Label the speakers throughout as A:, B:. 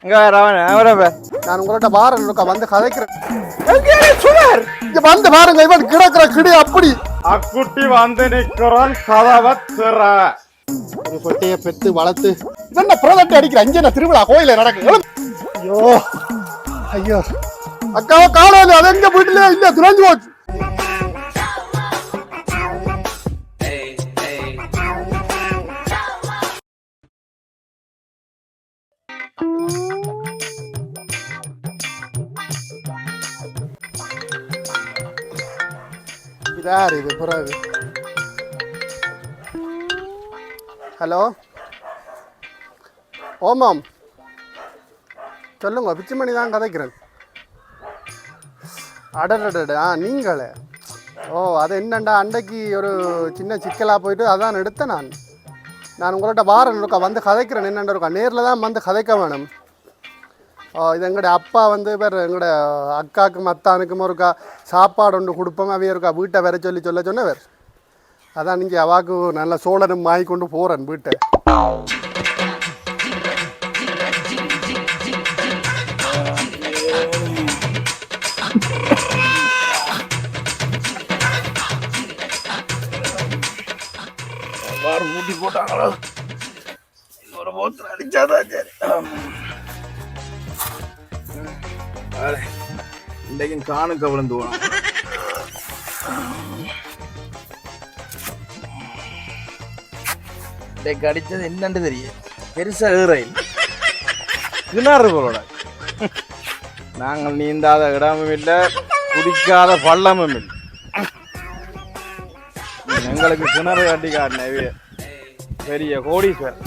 A: இங்க
B: நான் உங்கள்கிட்ட பாரன் வந்து கதைக்கிறேன். இங்க வந்து பாருங்க, இவன் கிடக்குற கிடி அப்படி
A: அக்குட்டி வந்து நிக்கிறான் கதவை திற.
B: ஒரு கொட்டைய பெத்து வளர்த்து என்ன புரதட்டி அடிக்கிற அஞ்சு திருவிழா கோயில நடக்கு. ஐயோ ஐயோ அக்காவை காணல, அது எங்க வீட்டுல இல்ல துறஞ்சு போச்சு. இதாரு இது புறாது. ஹலோ ஓமாம் சொல்லுங்க, பிச்சுமணி தான் கதைக்கிறேன். அடடட நீங்களே ஓ அது என்னண்டா அன்றைக்கு ஒரு சின்ன சிக்கலாக போயிட்டு அதான் எடுத்தேன். நான் உங்கள்கிட்ட வாரன் வந்து கதைக்கிறேன். என்னென்ன இருக்கா நேரில் தான் வந்து கதைக்க வேணும். இது எங்களுடைய அப்பா வந்து பேர் எங்களோட அக்காவுக்கும் அத்தானுக்கும் ஒருக்கா சாப்பாடு ஒன்று கொடுப்போம். அவைய இருக்கா வீட்டை வர சொல்ல சொன்னவர். அதான் நீங்கள் அவாக்கு நல்ல சோழனும் வாங்கி கொண்டு போகிறேன் வீட்டை.
A: மூட்டி போட்டாங்களோ இன்னொரு போத்துல அடிச்சாதான் சரி. இன்றைக்கும் காணுக்க விழுந்து போனோம். இன்றைக்கு அடிச்சது என்னன்னு தெரியும், பெருசா ஏறையில் கிணறு போல. நாங்கள் நீந்தாத இடமும் இல்லை, குடிக்காத பள்ளமும் இல்லை. எங்களுக்கு கிணறு கட்டி காட்டினவே பெரிய கோடீஸ்வர்.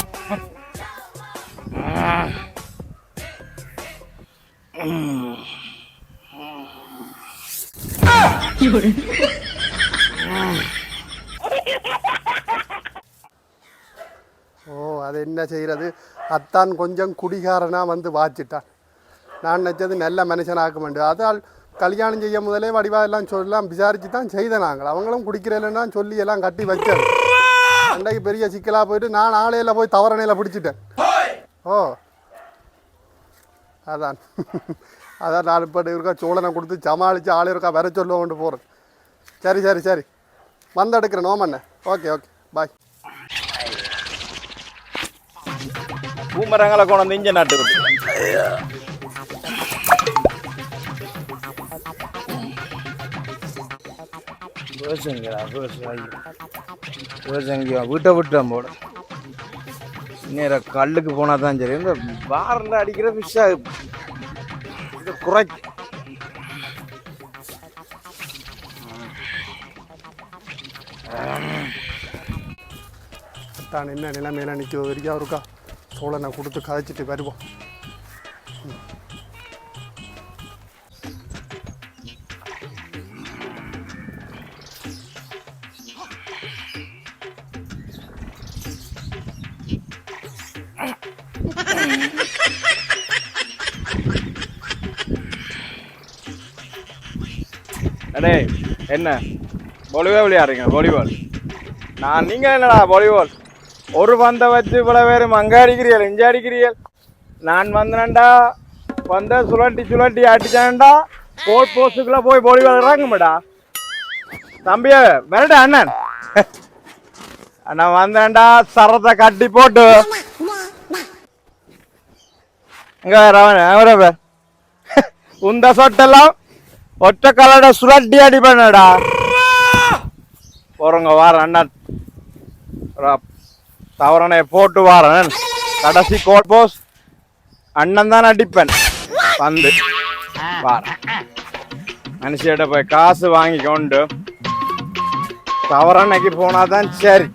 B: ஓ அது என்ன செய்கிறது, அத்தான் கொஞ்சம் குடிகாரனாக வந்து வாச்சிட்டான். நான் நினச்சது நல்ல மனுஷனாக்க மாட்டேன். அதால் கல்யாணம் செய்ய முதலே வடிவாக எல்லாம் சொல்லலாம் விசாரித்து தான் செய்த நாங்கள். அவங்களும் குடிக்கிறேன்னா சொல்லி எல்லாம் கட்டி வச்சது. அன்றைக்கு பெரிய சிக்கலாக போயிட்டு நான் ஆலையில் போய் தவறணையில் பிடிச்சிட்டேன். ஓ அதான் அதான் நான் இப்போ இருக்கா சோழனை கொடுத்து சமாளித்து ஆளை இருக்கா வர சொல்ல கொண்டு போகிறேன். சரி சரி சரி வந்து எடுக்கிறேன். நோமண்ணே ஓகே ஓகே பாய்.
A: பூமரங்களை கொண்டு வந்து இஞ்ச நாட்டு வீட்டை விட்டோம் போட நேர கல்லுக்கு போனா தான் சரி. இந்த பாரில் அடிக்கிற ஃபிஷ்ஷா இது குறை.
B: தான் என்ன நிலைமையில நிற்க வரைக்கும் இருக்கா சோழனை கொடுத்து கதைச்சிட்டு வருவோம்.
A: அடே என்ன வாலிபால் விளையாடுறீங்க? வாலிபால் நான் நீங்கள் என்னடா வாலிபால் ஒரு பந்தை வச்சு இவ்வளோ பேரும் அங்கே அடிக்கிறீர்கள் இங்கே அடிக்கிறீர்கள். நான் வந்தேன்டா பந்தை சுழட்டி அடிச்சான்டா கோல் போஸ்ட்டுக்குள்ளே போய் வாலிபால் இறங்குமாடா. தம்பிய வேறடா அண்ணன் நான் வந்தேன்டா சரத்தை கட்டி போட்டு இங்கே ரவன் உந்த சொட்டெல்லாம் ஒற்றை கலட சுரட்டி அடிப்பேனடா. போறங்க வாரன் அண்ணன் தவறனை போட்டு வாரன் கடைசி கோல் போஸ்ட் அண்ணன் தான் அடிப்பேன். வந்து வாரன் மனுஷியிட்ட போய் காசு வாங்கி கொண்டு தவறனைக்கு போனாதான் சரி.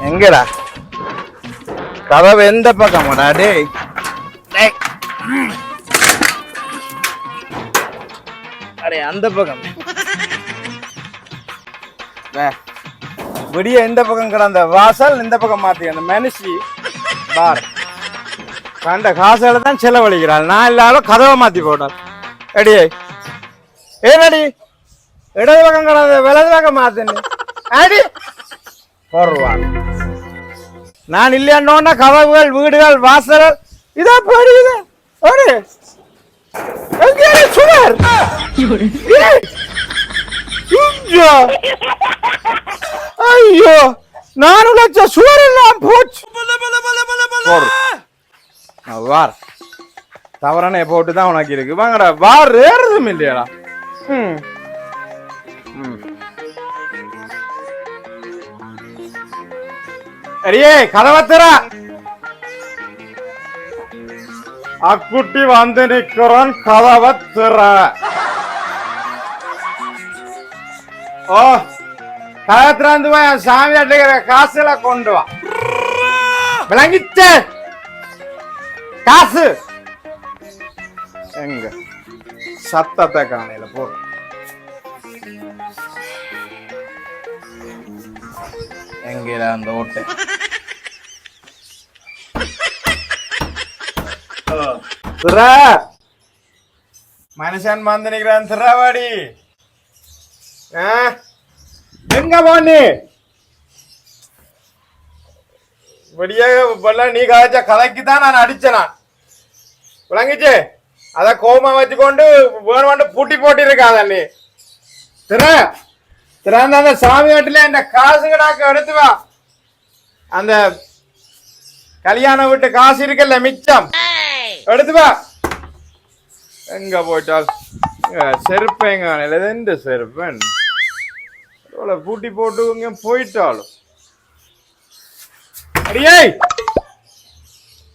A: எங்கடா கதவு எந்த பக்கமாடா? டேய் அரே அந்த பக்கம் விடிய இந்த பக்கம் கிடந்த வாசல் இந்த பக்கம் மாத்தி அந்த மனுஷி பார் கண்ட காசால தான் செலவழிக்கிறாள். நான் இல்லாலும் கதவை மாத்தி போட்டாள். அடியே ஏனடி இடது பக்கம் கிடந்த வலது பக்கம் மாத்தேன் அடி போடுவான். நான் இல்லையாண்டோன்னா கதவுகள் வீடுகள் வாசல்கள் இதா படிக்குது ஒரு எங்க சுவர் ஐயோ 4 லட்சம் சுவர் எல்லாம் போச்சு வார் தவறான போட்டு தான் உனக்கு இருக்கு வாங்கடா வார் ஏறதும் இல்லையாடா அடியே கதவத்துறா அக்குட்டி வந்து நிக்கிறோம் கதவத்துற ஓ கதத்திறந்து போய் சாமி அட்டைக்கிற காசுல கொண்டு வா விளங்கிச்ச காசு எங்க சத்தத்தை காணையில போ எங்கடா அந்த ஓட்டை மனுஷன் வந்து நிக்கிறான் திராவாடி எங்க போனி நீ கதைச்ச கதைக்கு தான் நான் அடிச்சேன் விளங்கிச்சு அத கோமா வச்சுக்கொண்டு வேணும்னு பூட்டி போட்டி இருக்காத நீ திறந்த அந்த சாமி வீட்டுல இந்த காசு கடாக்க எடுத்து வா அந்த கல்யாண வீட்டு காசு இருக்குல்ல மிச்சம் எடுத்து வா எங்க போயிட்டால் செருப்பேங்க எந்த செருப்பன் பூட்டி போட்டு போயிட்டாலும் அடியே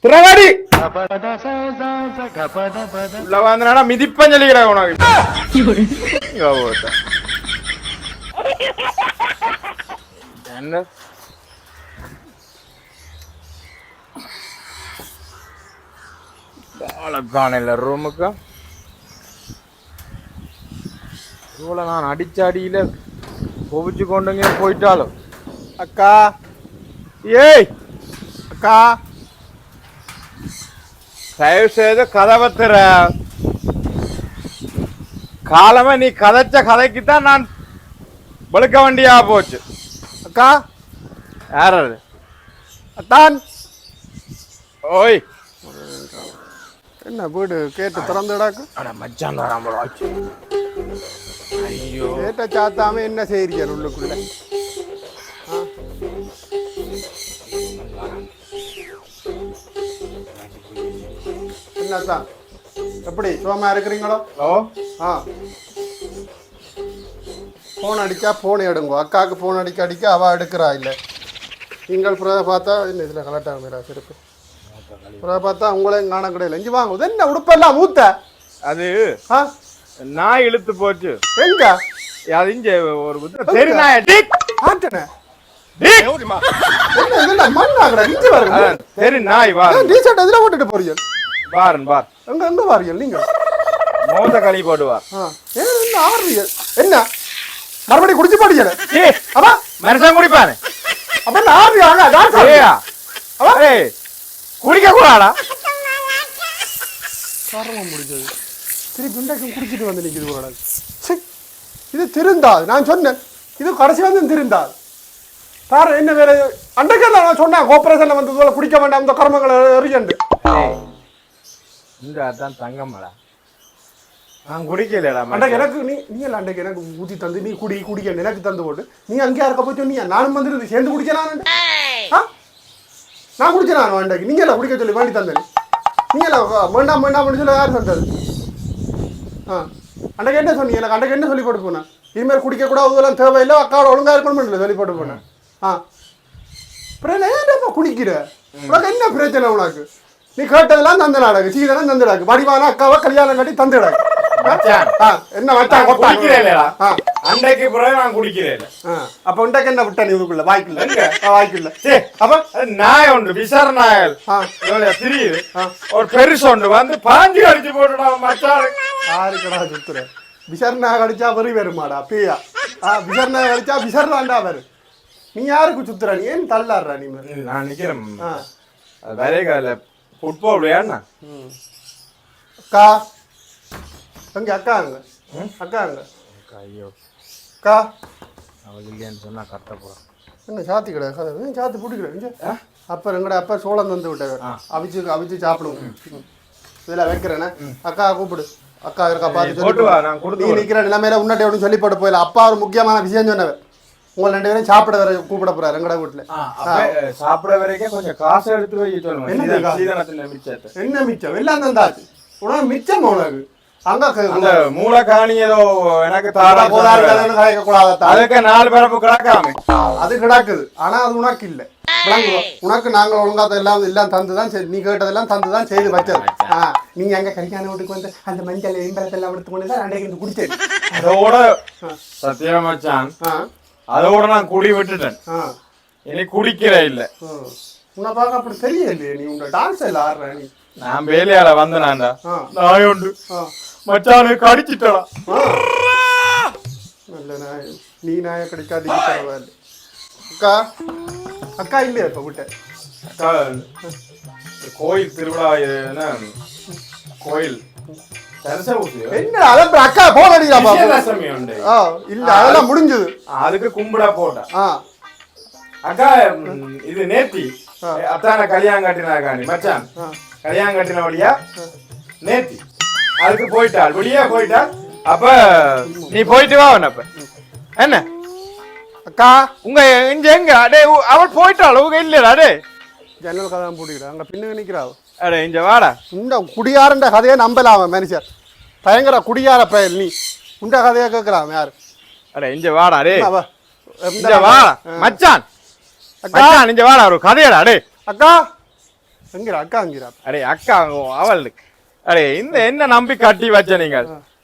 A: திரவாடி உள்ள வந்தனா மிதிப்பன் சொல்லிக்கிறேன் உனக்கு என்ன காணல ரூமுக்கு நான் அடிச்ச அடியில கோபிச்சு கொண்டுங்க போயிட்டாலும் அக்கா ஏய் அக்கா தயவு செய்து கதவை திற காலமே நீ கதைச்ச கதைக்குத்தான் நான் பழுக்க வண்டியா போச்சு அக்கா யார் அது அத்தான் ஓய்
B: என்ன வீடு கேட்டு திறந்துடாக்கு
A: அட மச்சான் வராமலோ ஐயோ
B: கேட்ட சாத்தாம என்ன செய்றீங்க உள்ளுக்குள்ள என்னத்தான் எப்படி சுகமா இருக்கிறீங்களோ போன் அடிச்சா போன் எடுங்கோ அக்காவுக்கு போன் அடிக்க அவ எடுக்கிறா இல்லை நீங்கள் பார்த்தா என்ன இதில் கலட்டாங்க செருப்பு பார்த்தா உங்களையும் காண கிடையாது இஞ்சி வாங்க என்ன உடுப்பெல்லாம் ஊத்த அது நாய் இழுத்து போச்சு எங்க அது இங்க ஒரு தெரு நாய் தெரு நாய் வா டீஷர்ட் எதுல போட்டுட்டு போறீங்க பாருன் பார் எங்க எங்க வாரியல் நீங்க மோத களி போடுவார் என்ன ஆறுறீங்க என்ன மறுபடியும் குடிச்சு போட்டீங்க அப்ப மனுஷன் குடிப்பாரு அப்ப என்ன ஆறுறியா குடிக்க கூடாடா காரணம் முடிஞ்சது திருப்பி உண்டாக்கி குடிச்சிட்டு வந்து நிற்கிது கூடாது இது திருந்தாது நான் சொன்னேன் இது கடைசி வந்து திருந்தாது பாரு என்ன வேற அன்றைக்கெல்லாம் நான் சொன்னேன் கோபரேஷன்ல வந்து போல குடிக்க வேண்டாம் இந்த கர்மங்களை எறியண்டு இந்த அதான் தங்கம்மாடா நான் குடிக்கலடா அன்றைக்கு எனக்கு நீ எல்லாம் அன்றைக்கு எனக்கு ஊற்றி தந்து நீ குடிக்க எனக்கு தந்து போட்டு நீ அங்கேயா இருக்க போய் சொன்னீங்க நானும் வந்து சேர்ந்து குடிக்கலாம் நான் குடிச்சேன் நான் அன்றைக்கு நீங்க எல்லாம் குடிக்க சொல்லி வாங்கி தந்தேன் நீங்க எல்லாம் வேண்டாம் சொல்லி யார் தந்தது அன்றைக்கு என்ன சொன்னீங்க எனக்கு அன்றைக்கு என்ன சொல்லி போட்டு போனேன் இனிமேல் குடிக்க கூட அதெல்லாம் தேவையில்லை அக்காவோட ஒழுங்கா இருக்கணும்னு சொல்லி போட்டு போனேன் அப்புறம் ஏன்ப்பா குடிக்கிற உனக்கு என்ன பிரச்சனை உனக்கு நீ கேட்டதெல்லாம் தந்தனாடாக்கு சீதனம் தந்துடாக்கு வடிவான அக்காவை கல்யாணம் கட்டி தந்துடாக்கு என்ன மச்சான் அன்றைக்கு பிறகு நான் குடிக்கிறேன் அப்ப உண்டாக்கு என்ன விட்ட நீ இதுக்குள்ள வாய்க்குள்ள அப்ப நாய் ஒன்று விசார நாயல் தெரியுது ஒரு பெருசு ஒன்று வந்து பாஞ்சி அடிச்சு போட்டுடா மச்சான் யாருக்கடா சுத்துற விசாரணா கடிச்சா வரி வருமாடா பியா விசாரணா கடிச்சா விசாரணாண்டா வரு நீ யாருக்கு சுத்துற நீ ஏன் தள்ளாடுறா நீ நான் நிக்கிறேன் வேலைக்கால ஃபுட்பால் விளையாடுனா அக்கா அங்க அக்கா அங்க ஐயோ அக்கா அவள் இல்லையான்னு சொன்னா கரெக்டாக போகிறான் என்ன சாத்தி கிடையாது சாத்தி பிடிக்கிறேன் அப்போ எங்கட அப்பா சோளம் தந்து விட்டவர் அவிச்சு சாப்பிடுவோம் இதில் வைக்கிறேண்ணே அக்கா கூப்பிடு அக்கா இருக்கா பார்த்து நீ நிற்கிற நிலைமையில உன்னட்டை அப்படின்னு சொல்லி போட்டு போயிடல அப்பா ஒரு முக்கியமான விஷயம் சொன்னவர் உங்களை 2 பேரும் சாப்பிட வர கூப்பிட போறாரு எங்கட வீட்டில்
A: சாப்பிட வரைக்கும் கொஞ்சம் காசு எடுத்து வை சொல்லுங்க
B: என்ன மிச்சம் எல்லாம் தந்தாச்சு உனக்கு மிச்சம் உனக்கு
A: அந்த மூலகாணி ஏதோ எனக்கு
B: அதுக்கு 4 பிறப்பு கிடக்காம அது கிடக்குது ஆனா அது உனக்கு இல்ல உனக்கு நாங்க ஒழுங்கா எல்லாம் தந்துதான் நீ கேட்டதெல்லாம் தந்துதான் செய்து வச்சது நீங்க அங்க கரிக்கான வீட்டுக்கு வந்து அந்த மஞ்சள் எம்பளத்தெல்லாம் எடுத்து கொண்டு தான் அன்றைக்கு குடிச்சேன்
A: அதோட சத்தியம் மச்சான் அதோட நான் குடி விட்டுட்டேன் இனி குடிக்கிற இல்ல
B: உன்னை பார்க்க அப்படி தெரியலையே நீ உங்க டான்ஸ் எல்லாம் ஆடுற நீ
A: நான் வேலையால வந்தேனாண்டா நாய் உண்டு மச்சானுக்கு அடிச்சிட்டா
B: நல்ல நாய் நீ நாய கிடைக்காது அக்கா அக்கா இல்லையா இப்ப விட்ட
A: அக்கா கோயில் திருவிழா கோயில்
B: என்ன அக்கா போன் அடிக்கிறா இல்ல அதெல்லாம் முடிஞ்சது
A: அதுக்கு கும்பிடா போட்டா அக்கா இது நேத்தி அத்தான கல்யாணம் கட்டினாக்காண்டி மச்சான் கல்யாணம் கட்டின வழியா நேத்தி அதுக்கு போயிட்டாள் வெளியே போயிட்டாள் அப்ப நீ போயிட்டு வா அப்ப என்ன
B: அக்கா
A: உங்க இங்க எங்க அடே அவள் போயிட்டாள் உங்க இல்லடா அடே
B: ஜன்னல் கதை பூட்டிக்கிறா அங்க பின்னுக்கு நிக்கிறாவ
A: அடே இங்க வாடா
B: இந்த குடியாரண்ட கதையை நம்பலாம மனுஷர் பயங்கர குடியார பயல் நீ உண்ட கதையை கேட்கலாம் யாரு
A: அடே இங்க வாடா அடே இங்க வா மச்சான் அக்கா இங்க வாடா ஒரு கதையடா அடே
B: அக்கா எங்கிற அக்கா என்கிறா
A: அடே அக்கா அவள் அடே இந்த என்ன நம்பி கட்டி வச்ச நீங்க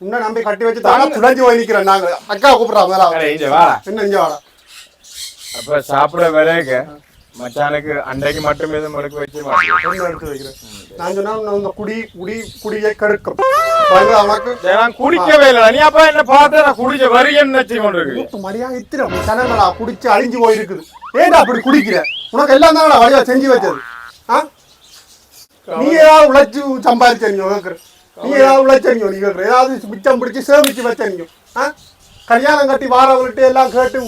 B: இன்னும் நம்பி கட்டி வச்சு தானே துடைஞ்சு போய் நிக்கிறேன் நாங்க அக்கா கூப்பிடுறாங்க
A: அடே இங்க வாடா
B: என்ன இங்க வாடா
A: அப்ப சாப்பிட வரைக்க மச்சானுக்கு அன்றைக்கு மட்டும் எதுவும் எடுத்து வச்சு
B: எடுத்து வைக்கிறேன் நான் சொன்னா குடியை கெடுக்கும் உனக்கு
A: நான் குடிக்கவே இல்லை நீ அப்ப என்ன பார்த்து நான் குடிச்ச வரியன்னு நினைச்சு கொண்டிருக்கு
B: மரியாதை இத்திரம் சனங்களா குடிச்சு அழிஞ்சு போயிருக்குது ஏன்டா அப்படி குடிக்கிற உனக்கு எல்லாம் தான் வழியா செஞ்சு வச்சது நீ ஏதாவது உழைச்சு சம்பாதிச்சனியோ கேட்குற நீ ஏதாவது உழைச்சனியோ நீ கேட்குற ஏதாவது மிச்சம் பிடிச்சி சேமிச்சு வச்சனியோ கல்யாணம் கட்டி வாரவர்கிட்ட எல்லாம் கேட்டு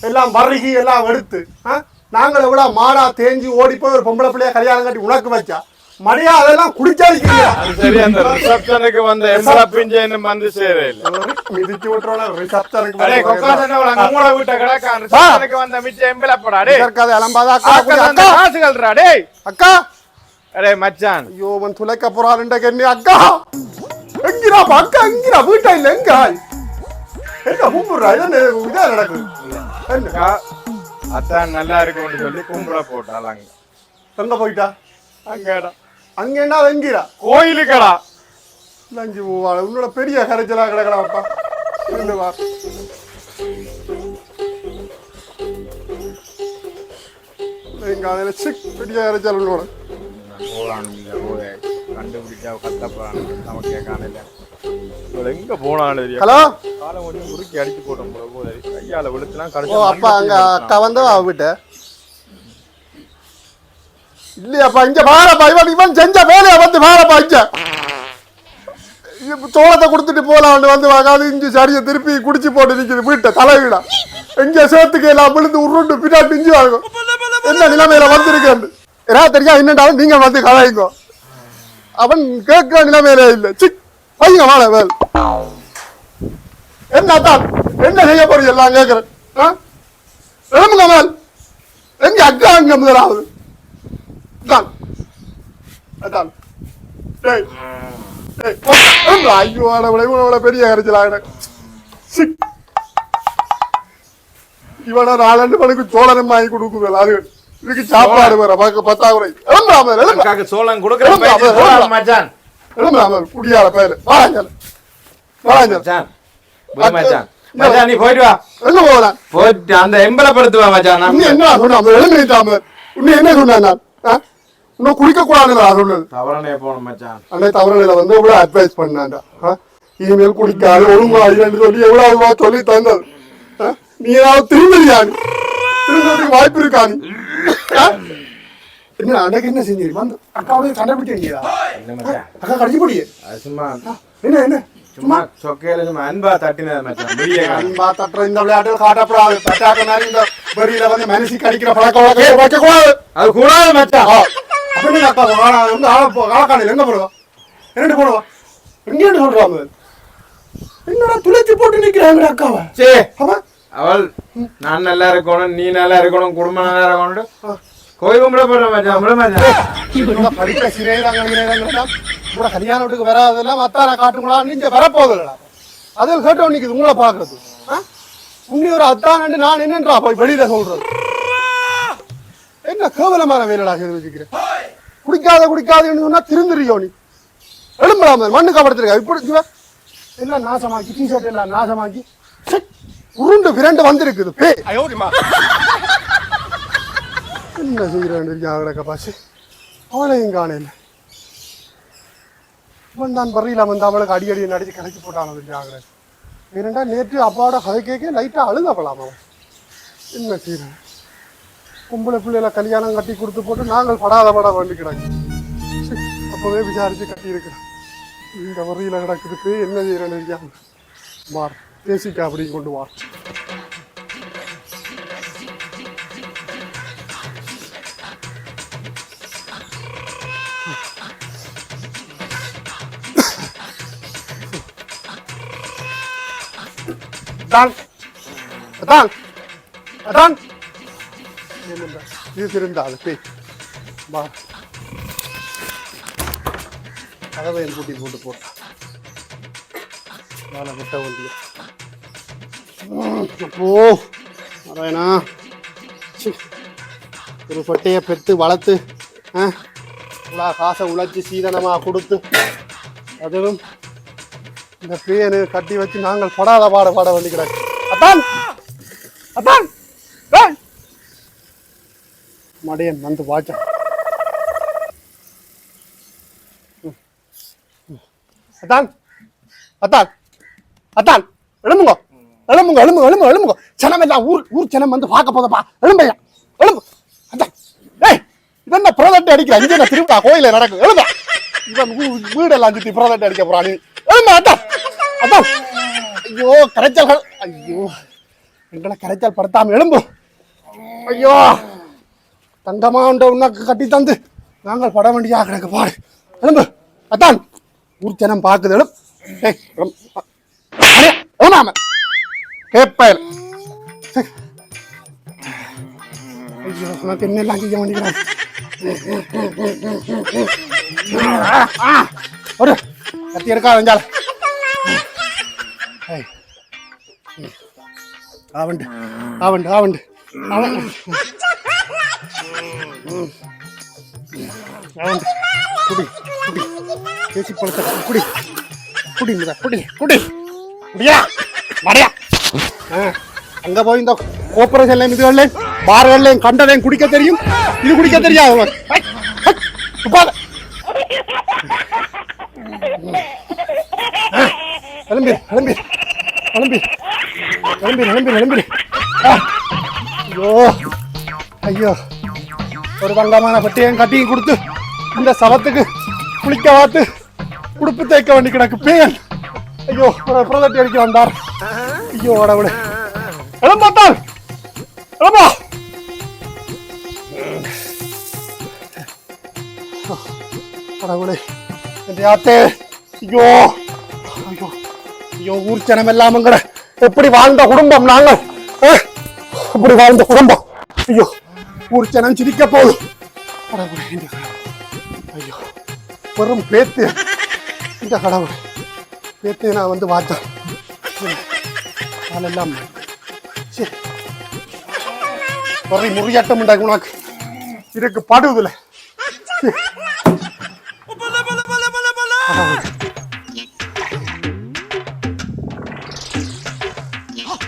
B: எல்லாம் வருகி எல்லாம் எடுத்து நாங்கள் எவ்வளோ மாடா தேஞ்சி ஓடி போய் ஒரு பொம்பளை பிள்ளைய கல்யாணம் கட்டி உனக்கு வச்சா மடியா அதெல்லாம்
A: குடிச்சாலிக்கு வந்த எம்பளை பிஞ்சேன்னு வந்து சேரல
B: மிதிச்சு விட்டுறோம்
A: வந்த மிச்ச எம்பளை போடாடே
B: காசுகள்ரா டேய் அக்கா
A: அடே மச்சான்
B: ஐயோ அவன் துளைக்க போறாருண்ட கண்ணி அக்கா எங்கிரா அக்கா எங்கிரா வீட்டா இல்ல எங்க எங்க கூப்பிடுறா இதா நடக்குது
A: அத்தான் நல்லா இருக்கும்னு சொல்லி கும்பிட போட்டாங்க
B: எங்க போயிட்டா
A: அங்கடா
B: அங்க என்ன எங்கிரா
A: கோயிலுக்கடா
B: லஞ்சு போவாள் உன்னோட பெரிய கரைச்சலா கிடக்கலாம்ப்பா இருந்து வா எங்க அதில் பெரிய கரைச்சல் உன்னோட
A: கண்டுபிடிச்சா கத்தப்படான் நமக்கு காணல எங்க போனான்னு தெரியும்
B: ஹலோ
A: காலம் கொஞ்சம் முறுக்கி அடிச்சு போட்டோம் போல கையால விழுத்துலாம்
B: கடைசி அப்பா அங்க அக்கா வந்தவா விட்ட இல்லையாப்பா இங்க பாரப்பா இவன் செஞ்ச வேலையை வந்து பாரப்பா இங்க சோளத்தை கொடுத்துட்டு போலாம் வந்து வாங்காது இஞ்சி சரியை திருப்பி குடிச்சு போட்டு நிற்கிது வீட்டை தலைவீடா எங்க சேர்த்துக்கு எல்லாம் விழுந்து உருண்டு பின்னாடி இஞ்சி வாங்கும் என்ன நிலைமையில வந்திருக்கேன் ஏதாவது தெரியா என்னண்டாலும் நீங்க வந்து கலாய்ங்கோ அவன் கேட்கிற நிலைமையில இல்லை சிக் வைங்க வாழ வேல் என்னத்தான் என்ன செய்ய போறீங்க எல்லாம் கேட்கிறேன் எழுமுங்க மேல் எங்க அக்கா அங்க முதலாவது ஐயோ இவனோட பெரிய கரைச்சலாக இவன 4 மணிக்கு சோழனம் வாங்கி கொடுக்குது அது இதுக்கு சாப்பாடு வேற பத்தாக்குறை
A: சோழன் கொடுக்க
B: குடியார பேரு
A: நீ போயிட்டு வா
B: எங்க போகலாம்
A: போயிட்டு அந்த எம்பலப்படுத்துவா மச்சான்
B: என்ன சொன்ன எழுந்திட்டாம இன்னும் என்ன சொன்னேன் நான் இன்னும் குடிக்க கூடாதுன்னு சொன்னது
A: தவறனே போன மச்சான்
B: அன்னை தவறனையில வந்து எவ்வளவு அட்வைஸ் பண்ணாண்டா இனிமேல் குடிக்காது ஒழுங்கா இல்லைன்னு சொல்லி எவ்வளவு சொல்லி தந்தது நீ ஏதாவது திரும்பி வாய்ப்பு இருக்கா நீ என்ன அன்னைக்கு என்ன செஞ்சீங்க வந்து அக்காவோட சண்டை பிடிச்சீங்களா அக்கா கடைசி போடியே
A: சும்மா
B: என்ன என்ன
A: சும்மா சொக்கையில சும்மா அன்பா தட்டினது மச்சான் வெளியே
B: அன்பா தட்டுற இந்த விளையாட்டுகள் காட்டப்படாது. தட்டாக்க மாதிரி இந்த வெளியில வந்து மனுஷி கடிக்கிற பழக்கம் வைக்கக்கூடாது.
A: அது கூடாது மச்சான்.
B: அப்படின்னு அக்கா வந்து ஆளக்காணியில் எங்க போடுவோம்? ரெண்டு போடுவோம். எங்கேன்னு சொல்றாங்க. என்னடா துளைச்சி போட்டு நிக்கிறாங்க அக்காவை.
A: சே அவள் நான் நல்லா இருக்கணும், நீ நல்லா இருக்கணும், குடும்பம் நல்லா இருக்கணும். கோயில் கும்பிட போடுறேன் மச்சான்.
B: படிக்க சிறையிறாங்க கூட கல்யாண வீட்டுக்கு வராதெல்லாம் மத்தான காட்டுங்களான்னு இங்க வரப்போகுதுடா. அதில் கேட்டோம் நிக்குது உங்களை பாக்குறது. உன்னி ஒரு அத்தானு நான் என்னன்றா போய் வெளியில சொல்றது. என்ன கேவலமான வேலைடா செய்து வச்சுக்கிறேன். குடிக்காதுன்னு சொன்னா திருந்துறியோ நீ. எழும்பலாம மண்ணு கபடுத்திருக்க இப்படி எல்லாம் நாசமாக்கி டிஷர்ட் எல்லாம் நாசமாக்கி உருண்டு விரண்டு வந்திருக்குது. என்ன செய்யறாங்க பாசு அவளையும் காணையில தான் பறையில வந்து அவளுக்கு அடி நடிச்சு கலைச்சி போட்டாங்க. வேறண்டா நேற்று அப்பாவோட கதை கேட்க லைட்டா அழுதப்பலாம் அவன். என்ன செய்யறேன் பொம்பளை பிள்ளைல கல்யாணம் கட்டி கொடுத்து போட்டு நாங்கள் பட வேண்டிக்கிறாங்க. அப்பவே விசாரிச்சு கட்டி இருக்கிறேன். இந்த வரையில கிடக்குதுக்கு என்ன செய்யறேன்னு மாறு பேசிக்கா அப்படி கொண்டு வா. கதவை கூட்டி போட்டு போட்டான். விட்ட வண்டிய ஒரு பட்டைய பெற்று வளர்த்து காசை உழைச்சி சீதனமா கொடுத்து அதுவும் இந்த பேனு கட்டி வச்சு நாங்கள் படாத பாட வேண்டி கிடக்கு. அதான் அதான் மடையன் வந்து வாச்சான். அதான் அதான் அதான் எழும்புங்க எழும்புங்க எழும்புங்க எழும்புங்க எழும்புங்க. சனம் எல்லாம் ஊர் சனம் வந்து பார்க்க போதப்பா. எழும்பையா எழும்பு. அதான் ஏய் இதென்ன புறதட்டை அடிக்கிற அங்கே திருவிழா கோயில நடக்கும். எழும்ப இவன் வீடெல்லாம் சுத்தி புறதட்டை அடிக்க போறான். எழும்ப அதான் அதான். ஐயோ கரைச்சல்கள். ஐயோ எங்களை கரைச்சல் படுத்தாம எழும்பு. ஐயோ தங்கமா உண்ட உனக்கு கட்டி தந்து நாங்கள் பட வேண்டியா கிடக்கு பாரு. எழும்பு அதான் ஊர் ஜனம் பாக்குது. எழும் கேப்ப ஐயோ உனக்கு என்னெல்லாம் செய்ய வேண்டிய ஒரு கத்தி இருக்கா வெஞ்சால ஆவண்டு ஆவண்டு ஆவண்டு ஆவண்டு ஆவண்டு குடி குடி பேசி பழத்த குடி குடி குடி குடி குடியா மடையா. அங்க போய் இந்த கோப்பரேஷன்லையும் இதுகள்லையும் பார்கள்லையும் கண்டதையும் குடிக்க தெரியும். இது குடிக்க தெரியாது. கிளம்பி கிளம்பி கிளம்பி கிளம்பி கிளம்பி கிளம்பி. ஐயோ ஐயோ ஒரு தங்கமான பட்டியையும் கட்டியும் கொடுத்து இந்த சவத்துக்கு குளிக்க வாத்து உடுப்பு தேய்க்க வேண்டி கிடக்கு பேன். ஐயோ ஒரு புறதட்டி அடிக்க வந்தார். ஐயோ உடவுடு எழும்பாத்தான் எழும்பா. உடவுடு ஆத்தே. ஐயோ ஐயோ ஐயோ ஊர் ஜனம் எல்லாம் எப்படி வாழ்ந்த குடும்பம் நாங்கள். எப்படி வாழ்ந்த குடும்பம். ஐயோ ஊர் ஜனம் சிரிக்க போகுது. ஐயோ பெரும் பேத்து இந்த கடவுள் பேத்து நான் வந்து பார்த்தேன். அதெல்லாம் ஒரு முறியாட்டம் உண்டாக்கு உனக்கு இதுக்கு படுவதில்ல.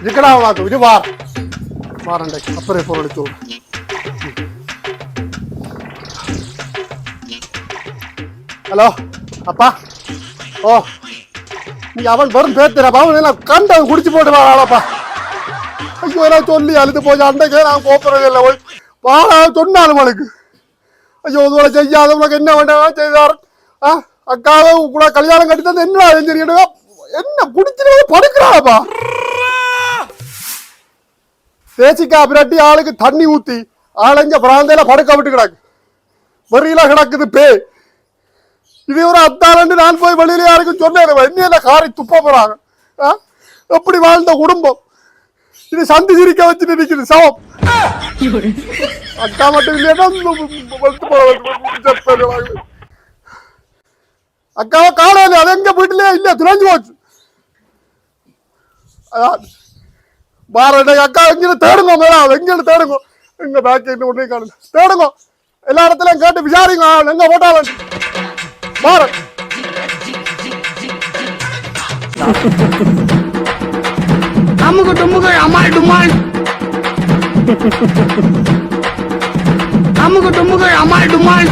B: இருக்கடா உனக்கு இது வாரண்டைக்கு அப்புறம் பொருள் தோடு. ஹலோ அப்பா. ஓ நீ அவன் வரும் பேத்துறப்பா. அவன் கண்டவன் குடிச்சு போட்டு வாழாப்பா. ஐயோ நான் சொல்லி அழுது போச்சு. அன்றைக்கே நான் கோப்புறது இல்லை போய் வாழ சொன்னாலும் அவனுக்கு. ஐயோ இதுவரை செய்யாத உனக்கு என்ன வேண்டாம் செய்தார். அக்காவை கூட கல்யாணம் கட்டி தந்து என்ன செஞ்சிருக்கா என்ன குடிச்சிட்டு படுக்கிறாப்பா. தேசிக்கா பிரட்டி ஆளுக்கு தண்ணி ஊத்தி ஆளஞ்ச பிராந்தையில படுக்க விட்டு கிடக்கு. வெறியில கிடக்குது பே. இது ஒரு அத்தாளண்டு நான் போய் வெளியில யாருக்கும் சொன்னேன். என்ன காரி துப்ப போறாங்க. எப்படி வாழ்ந்த குடும்பம் இது சந்தி சிரிக்க வச்சுட்டு நிக்குது சவம். அக்கா மட்டும் இல்லையா அக்காவை காணல. அது எங்க வீட்டுலயே இல்ல துறைஞ்சு போச்சு. பாரடை அக்கா எங்க தேடுங்க மேடம். எங்க தேடுங்க. எங்க பேக்கெட் ஒண்ணே காணுங்க. தேடுங்க. எல்லா இடத்துலயும் கேட்டு விசாரிங்க. எங்க போட்டாலும் பாரு.
C: அமுகு டுமுகு அமால் டுமால். அமுகு டுமுகு அமால் டுமால்.